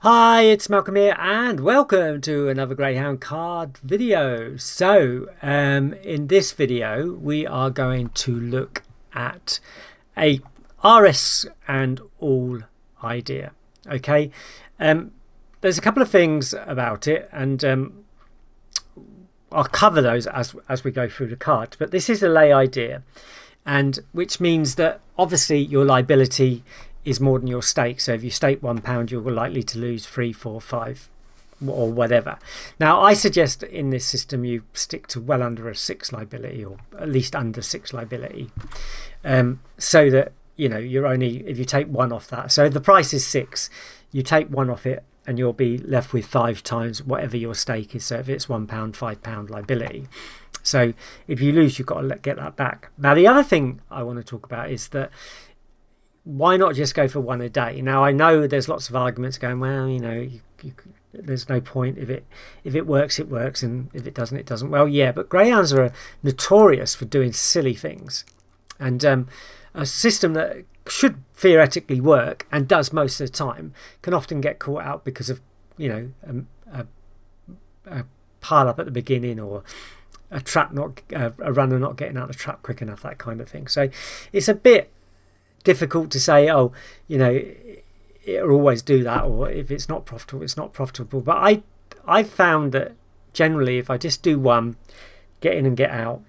Hi, it's Malcolm here, and welcome to another Greyhound card video. In this video, we are going to look at a RS and all idea. Okay, there's a couple of things about it, and I'll cover those as we go through the cards. But this is a lay idea, and which means that obviously your liability is more than your stake. So if you stake £1, you're likely to lose 3, 4, 5 or whatever. Now I suggest in this system you stick to well under a 6 liability, or at least under 6 liability, so that you're only, if you take one off that, so if the price is 6, you take one off it and you'll be left with 5 times whatever your stake is. So if it's £1, £5 liability. So if you lose, you've got to get that back. Now the other thing I want to talk about is that why not just go for one a day? Now I know there's lots of arguments going, well, there's no point. If it works, it works, and if it doesn't, it doesn't. Well, yeah, but greyhounds are notorious for doing silly things, and a system that should theoretically work and does most of the time can often get caught out because of a pile up at the beginning, or a runner not getting out of the trap quick enough, that kind of thing. So it's a bit difficult to say, it'll always do that, or if it's not profitable, it's not profitable. But I found that generally if I just do one, get in and get out,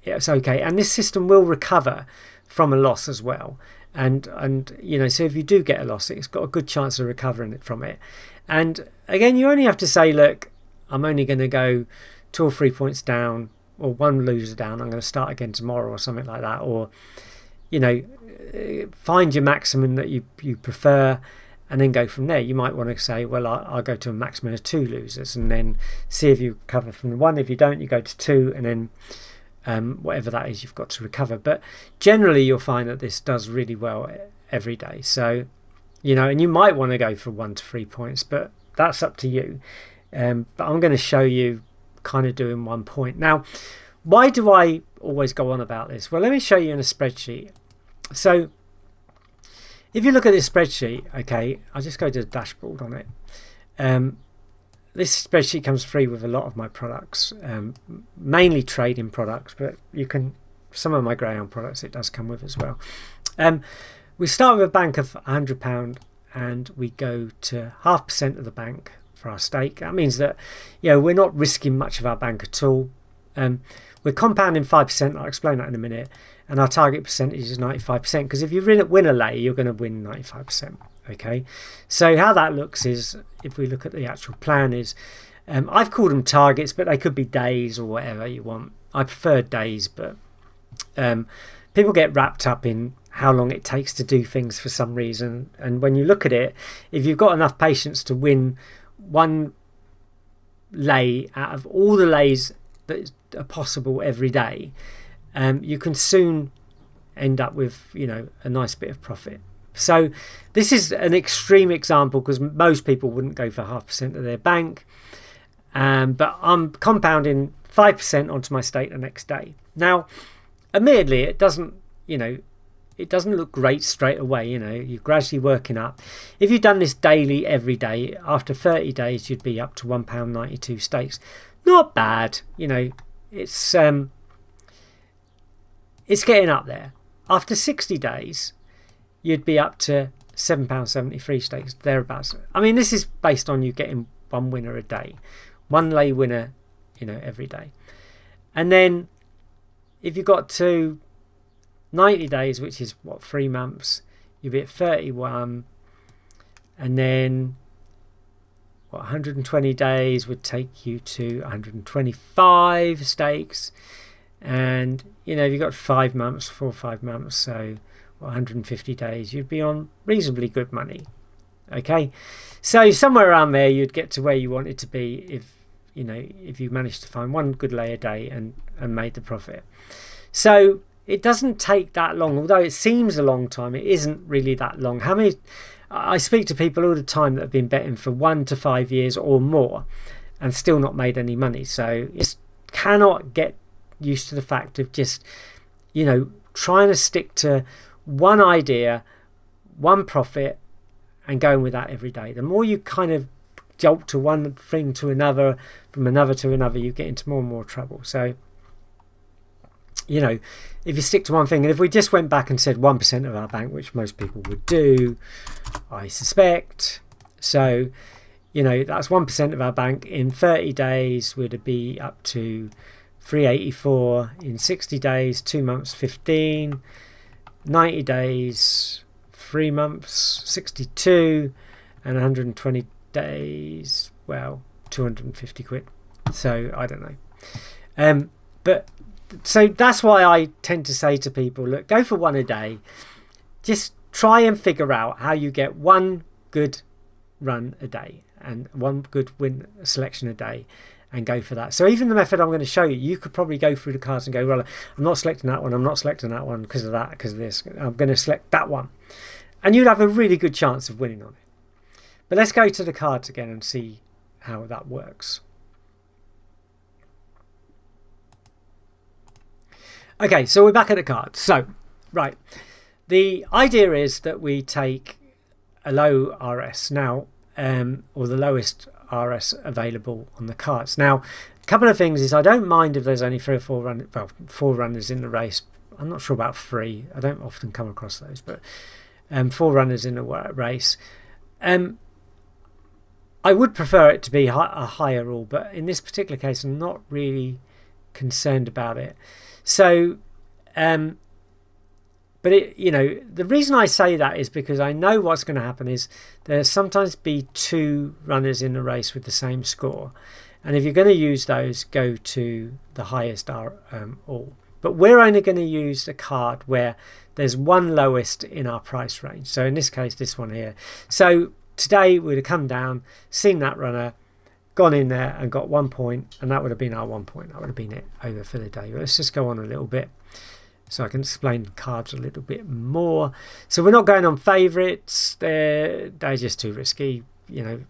it's okay, and this system will recover from a loss as well. And so if you do get a loss, it's got a good chance of recovering it from it. And again, you only have to say, look, I'm only going to go 2 or 3 points down, or one loser down, I'm going to start again tomorrow, or something like that. Or find your maximum that you prefer, and then go from there. You might want to say, well, I'll go to a maximum of 2 losers, and then see if you recover from the 1. If you don't, you go to 2, and then whatever that is, you've got to recover. But generally you'll find that this does really well every day. So and you might want to go for 1 to 3 points, but that's up to you. But I'm going to show you kind of doing 1 point. Now, why do I always go on about this? Well, let me show you in a spreadsheet. So if you look at this spreadsheet, okay, I'll just go to the dashboard on it. This spreadsheet comes free with a lot of my products, mainly trading products, but some of my Greyhound products it does come with as well. We start with a bank of £100, and we go to 0.5% of the bank for our stake. That means that we're not risking much of our bank at all. We're compounding 5%. I'll explain that in a minute. And our target percentage is 95%, because if you win a lay, you're going to win 95%. Okay, so how that looks is, if we look at the actual plan, is I've called them targets, but they could be days or whatever you want. I prefer days, but people get wrapped up in how long it takes to do things for some reason. And when you look at it, if you've got enough patience to win one lay out of all the lays that are possible every day, you can soon end up with a nice bit of profit. So this is an extreme example, because most people wouldn't go for 0.5% of their bank, but I'm compounding 5% onto my stake the next day. Now admittedly, it doesn't look great straight away. You're gradually working up. If you've done this daily every day, after 30 days you'd be up to £1.92 stakes. Not bad. It's getting up there. After 60 days you'd be up to £7.73 stakes, thereabouts. I mean, this is based on you getting one winner a day, one lay winner every day. And then if you got to 90 days, which is 3 months, you'll be at 31. And then 120 days would take you to 125 stakes. And if you've got 5 months, 4 or 5 months, so 150 days, you'd be on reasonably good money. Okay, so somewhere around there you'd get to where you wanted to be if you managed to find one good lay a day and made the profit. So it doesn't take that long, although it seems a long time. It isn't really that long. I speak to people all the time that have been betting for 1 to 5 years or more and still not made any money. So you cannot get used to the fact of just trying to stick to one idea, one profit, and going with that every day. The more you kind of jolt to one thing to another, from another to another, you get into more and more trouble. So, you know, if you stick to one thing, and if we just went back and said 1% of our bank, which most people would do, I suspect, so, you know, that's 1% of our bank. In 30 days would be up to 384. In 60 days, 2 months, 15. 90 days, 3 months, 62. And 120 days, well, 250 quid. So I don't know. But so that's why I tend to say to people, look, go for one a day. Just try and figure out how you get one good run a day and one good win selection a day, and go for that. So even the method I'm going to show you, you could probably go through the cards and go, well, I'm not selecting that one, I'm not selecting that one because of that, because of this. I'm going to select that one. And you'd have a really good chance of winning on it. But let's go to the cards again and see how that works. Okay, so we're back at the cards. So, right. The idea is that we take a low RS now, or the lowest RS available on the cards. Now, a couple of things is I don't mind if there's only 3 or 4 runners, well, 4 runners in the race. I'm not sure about 3. I don't often come across those, but 4 runners in a race. I would prefer it to be a higher rule, but in this particular case, I'm not really concerned about it. So, but it, you know, the reason I say that is because I know what's going to happen is there'll sometimes be 2 runners in the race with the same score, and if you're going to use those, go to the highest all. But we're only going to use a card where there's one lowest in our price range. So in this case, this one here. So today we'd have come down, seen that runner, gone in there and got 1 point, and that would have been our 1 point. That would have been it over for the day. But let's just go on a little bit so I can explain the cards a little bit more. So we're not going on favourites. They're just too risky. You know,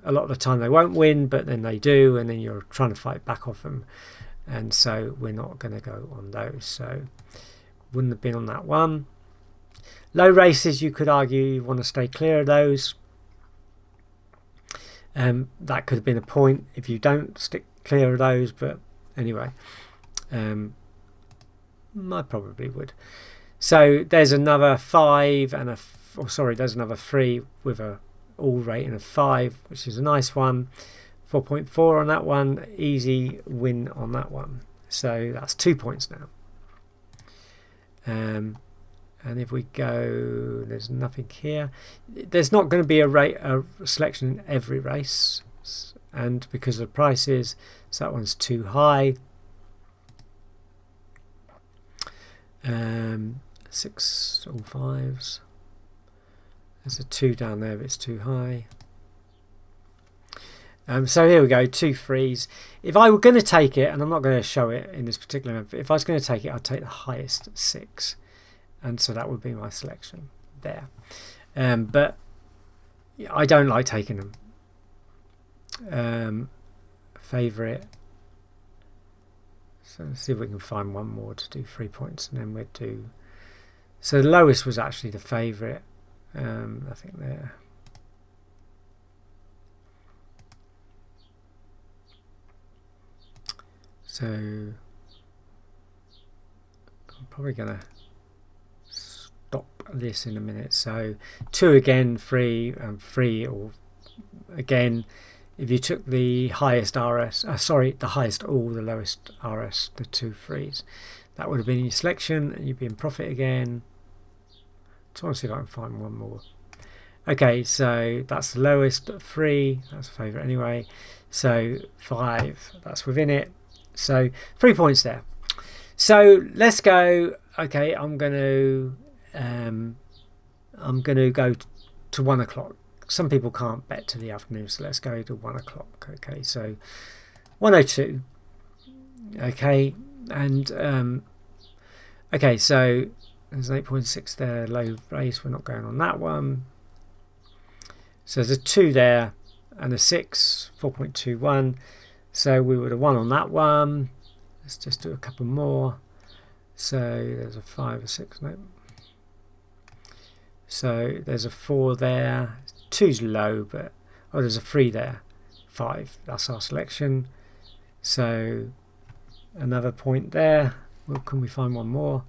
a lot of the time they won't win, but then they do, and then you're trying to fight back off them. And so we're not going to go on those. So wouldn't have been on that one. Low races, you could argue you want to stay clear of those. That could have been a point if you don't stick clear of those, but anyway, I probably would. So there's another 5 and there's another 3 with a all rating of 5, which is a nice one. 4.4 on that one, easy win on that one. So that's 2 points now. And if we go, there's nothing here. There's not going to be a selection in every race, and because of the prices, so that one's too high. 6 all 5s. There's a 2 down there, but it's too high. So here we go, 2 3s. If I were going to take it, and I'm not going to show it in this particular method, if I was going to take it, I'd take the highest 6. And so that would be my selection there. But I don't like taking them. Favourite. So let's see if we can find one more to do 3 points, and then we'd do. So the lowest was actually the favourite. I think there. So I'm probably gonna stop this in a minute. So 2 again, 3 and 3, or again, if you took the highest RS, the highest all, the lowest RS, the 2 3s, that would have been your selection, and you'd be in profit again. Just want to see if I can find one more. Okay, so that's the lowest, 3, that's a favourite anyway. So 5, that's within it. So 3 points there. So let's go. Okay, I'm going to go to 1 o'clock. Some people can't bet to the afternoon, so let's go to 1 o'clock. Okay, so 102. Okay, and okay, so there's an 8.6 there, low race. We're not going on that one. So there's a 2 there and a 6, 4.21. So we would have won on that one. Let's just do a couple more. So there's a 5 or 6, no. So there's a 4 there, two's low, but oh, there's a 3 there. 5, that's our selection. So another point there. Well, can we find one more?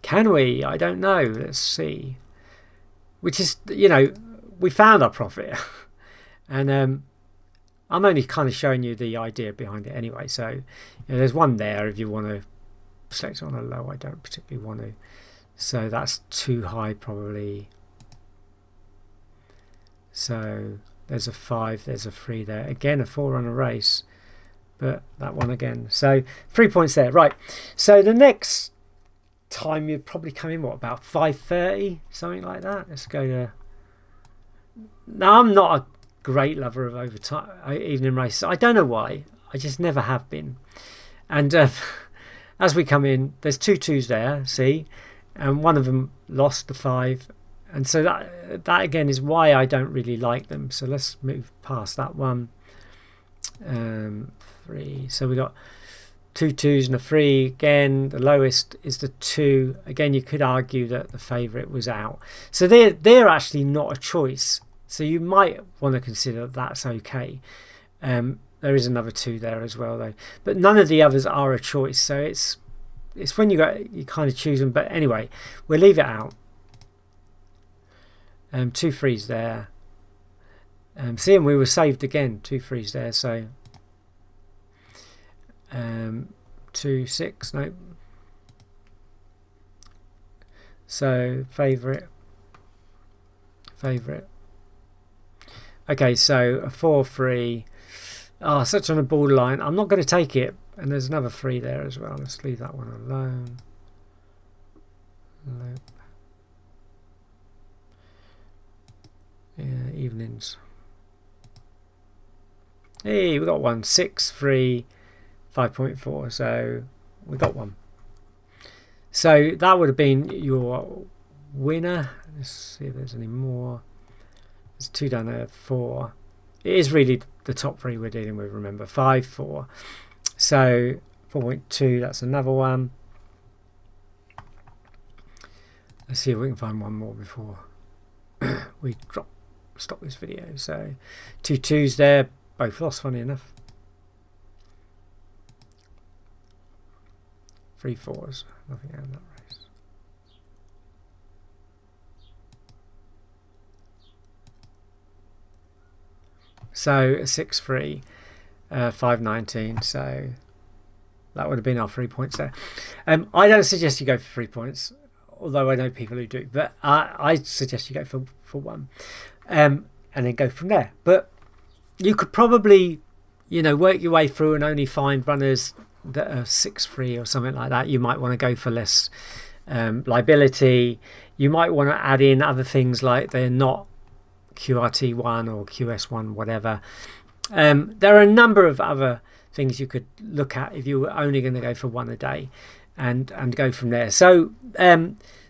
Can we? I don't know. Let's see. Which is, you know, we found our profit. And I'm only kind of showing you the idea behind it anyway. So you know, there's one there if you want to select on a low. I don't particularly want to. So that's too high probably. So there's a 5, there's a 3 there. Again, a 4 on a race. But that one again. So 3 points there. Right. So the next time you'd probably come in, what, about 5:30? Something like that. Let's go to... Now, I'm not a great lover of overtime evening races. I don't know why. I just never have been. And as we come in, there's 2 2s there, see? And one of them lost the 5. And so that again is why I don't really like them. So let's move past that one. 3. So we got 2 2s and a 3 again. The lowest is the 2. Again, you could argue that the favourite was out. So they're actually not a choice. So you might want to consider that's okay. There is another 2 there as well, though. But none of the others are a choice. So it's when you kind of choose them. But anyway, we'll leave it out. 2 3s there. Seeing we were saved again. 2 3s there. So 2 6. No. So favourite. Okay, so a 4 3. Oh, such on a borderline. I'm not going to take it. And there's another 3 there as well. Let's leave that one alone. Loop. Yeah, evenings. Hey, we got one. 6 3 5.4. So we got one. So that would have been your winner. Let's see if there's any more. There's 2 down there. 4. It is really the top 3 we're dealing with, remember. 5 4. So 4.2, that's another one. Let's see if we can find one more before we stop this video. So 2 2s there, both lost, funny enough. 3 4s, nothing out of that race. So 6 3, 5.19. So that would have been our 3 points there. I don't suggest you go for 3 points, although I know people who do. But I suggest you go for 1, and then go from there. But you could probably, you know, work your way through and only find runners that are 6 3 or something like that. You might want to go for less liability. You might want to add in other things like they're not QRT1 or QS1, whatever. There are a number of other things you could look at if you were only going to go for 1 a day, and go from there. So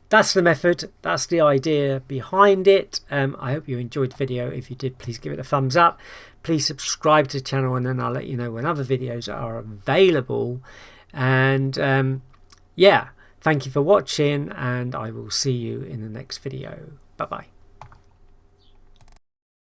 that's the method, that's the idea behind it. I hope you enjoyed the video. If you did, please give it a thumbs up. Please subscribe to the channel, and then I'll let you know when other videos are available. And yeah, thank you for watching, and I will see you in the next video. Bye bye.